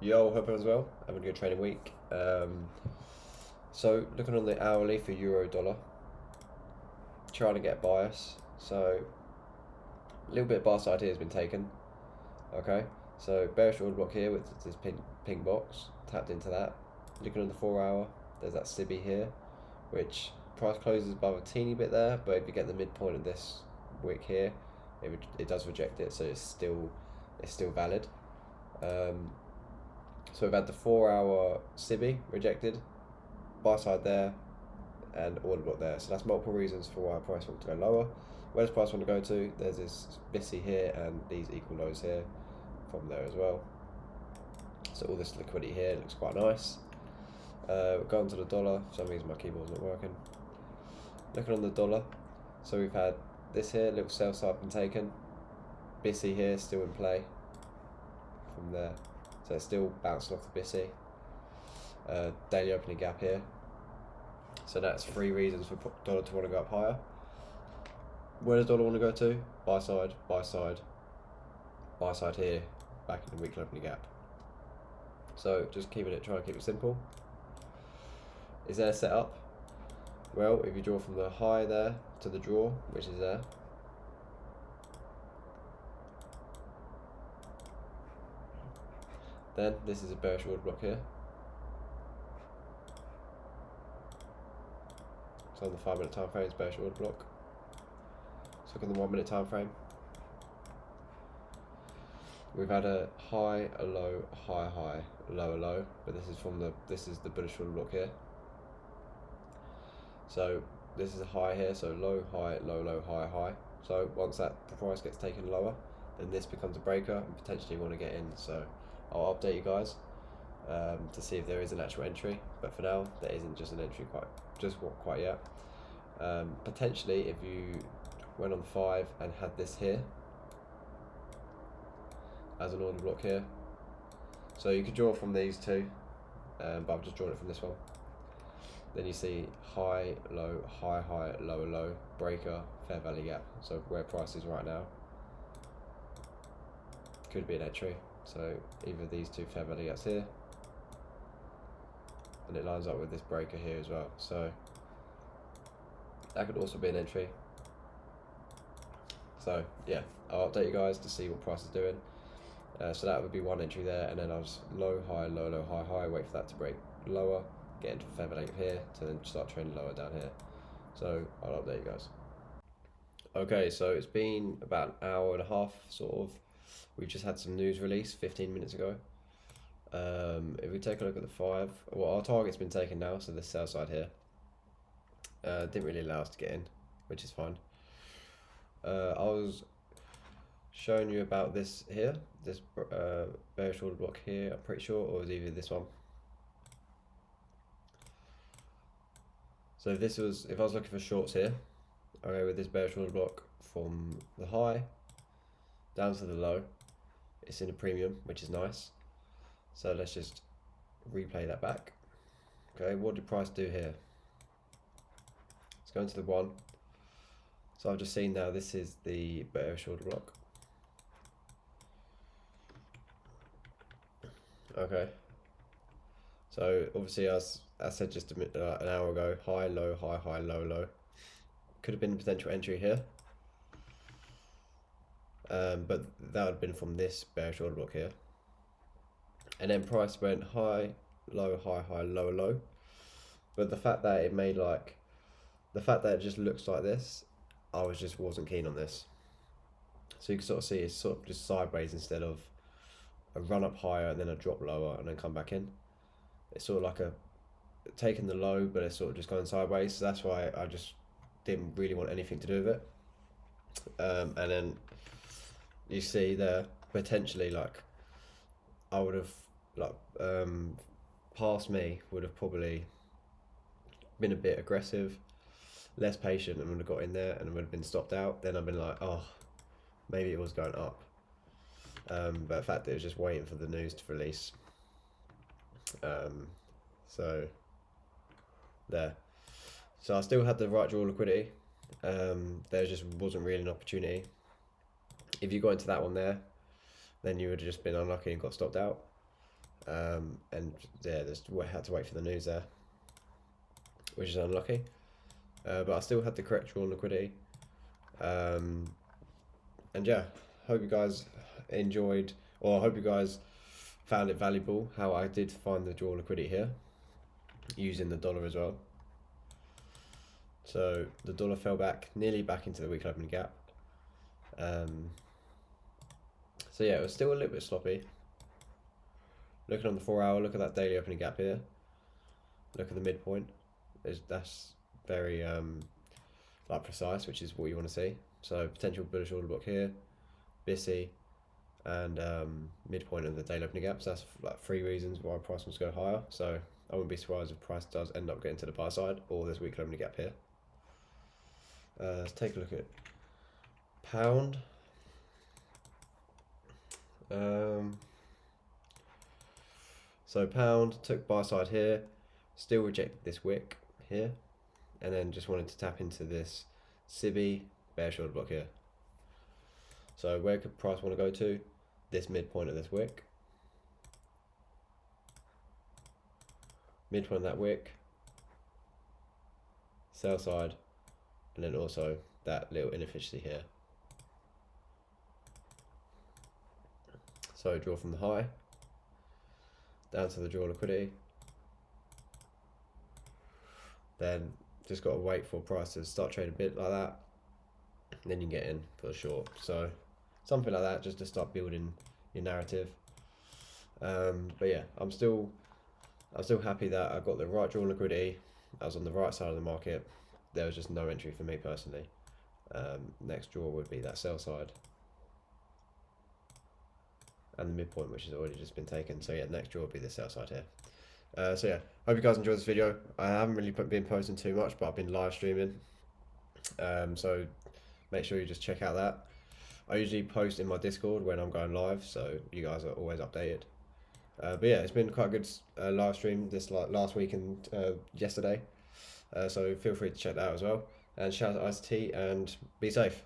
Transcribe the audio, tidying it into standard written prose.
Yo, hope everyone's well. Having a good trading week. So looking on the hourly for euro dollar, trying to get a bias. So a little bit of buy side here has been taken. Okay, so bearish order block here with this pink box tapped into that. Looking at the 4 hour, there's that SIBI here, which price closes above a teeny bit there, but if you get the midpoint of this wick here, it does reject it, so it's still valid. So we've had the 4 hour SIBI rejected, buy side there, and order block there. So that's multiple reasons for why price wants to go lower. Where does price want to go to? There's this BISI here and these equal lows here from there as well. So all this liquidity here looks quite nice. We're going to the dollar. For some reason my keyboard's not working. Looking on the dollar, so we've had this here, little sell side been taken. BISI here still in play from there. So it's still bouncing off the BISI. Daily opening gap here. So that's 3 reasons for dollar to want to go up higher. Where does dollar want to go to? Buy side, buy side, buy side here, back in the weekly opening gap. So just trying to keep it simple. Is there a setup? Well, if you draw from the high there to the draw, which is there, then this is a bearish order block here. So on the 5 minute time frame, it's bearish order block. Let's look at the 1 minute time frame. We've had a high, a low, a high, high, low, a low, but this is the bullish order block here. So this is a high here, so low, high, low, low, high, high. So once that price gets taken lower, then this becomes a breaker and potentially want to get in. So I'll update you guys to see if there is an actual entry, but for now there isn't just an entry quite yet. Potentially if you went on 5 and had this here as an order block here, so you could draw from these two, but I've just drawn it from this one. Then you see high, low, high, high, low, low, breaker, fair value gap. So where price is right now could be an entry. So either these two fair value gaps here, and it lines up with this breaker here as well. So that could also be an entry. So yeah, I'll update you guys to see what price is doing. So that would be one entry there, and then I'll just low, high, low, low, high, high, wait for that to break lower, get into a fair value gap here, to then start trading lower down here. So I'll update you guys. Okay, so it's been about an hour and a half, sort of. We've just had some news release 15 minutes ago. If we take a look at the 5, well, our target's been taken now, so the sell side here didn't really allow us to get in, which is fine. I was showing you about this here, this bearish order block here, I'm pretty sure, or it was either this one. So if I was looking for shorts here, okay, with this bearish order block from the high down to the low, it's in a premium, which is nice. So let's just replay that back. Okay, what did price do here? Let's go into the 1. So I've just seen now this is the bearish order block. Okay. So obviously, as I said just an hour ago, high, low, high, high, low, low. Could have been a potential entry here. But that would have been from this bearish order block here. And then price went high, low, high, high, low, low. But the fact that it just looks like this, I wasn't keen on this. So you can sort of see it's sort of just sideways instead of a run up higher and then a drop lower and then come back in. It's sort of like taking the low, but it's sort of just going sideways. So that's why I just didn't really want anything to do with it. And then you see there, potentially, like, I would have, like, past me would have probably been a bit aggressive, less patient, and would have got in there and would have been stopped out. Then I've been like, oh, maybe it was going up. But the fact that it was just waiting for the news to release. So there. So I still had the right draw liquidity. There just wasn't really an opportunity. If you got into that one there, then you would have just been unlucky and got stopped out. and yeah, had to wait for the news there, which is unlucky. But I still had the correct draw on liquidity. And yeah, hope you guys enjoyed, or I hope you guys found it valuable how I did find the draw liquidity here using the dollar as well. So the dollar fell back nearly back into the weekly opening gap. So yeah, it was still a little bit sloppy. Looking on the 4 hour, look at that daily opening gap here. Look at the midpoint. That's very like precise, which is what you want to see. So potential bullish order block here, BISI, and midpoint of the daily opening gap. So that's like 3 reasons why price wants to go higher. So I wouldn't be surprised if price does end up getting to the buy side or this weekly opening gap here. Let's take a look at pound. So pound took buy side here, still rejected this wick here, and then just wanted to tap into this SIBI bearish order block here. So where could price want to go to? This midpoint of this wick. Midpoint of that wick. Sell side, and then also that little inefficiency here. So draw from the high down to the draw liquidity. Then just got to wait for price to start trading a bit like that. And then you can get in for the short. So something like that, just to start building your narrative. But yeah, I'm still happy that I got the right draw liquidity. I was on the right side of the market. There was just no entry for me personally. Next draw would be that sell side. And the midpoint, which has already just been taken. So yeah, next draw will be the sell side here. So yeah, hope you guys enjoyed this video. I haven't really been posting too much, but I've been live streaming. So make sure you just check out that. I usually post in my Discord when I'm going live, so you guys are always updated. But yeah, it's been quite a good live stream this last week and yesterday. So feel free to check that out as well. And shout out to ICT and be safe.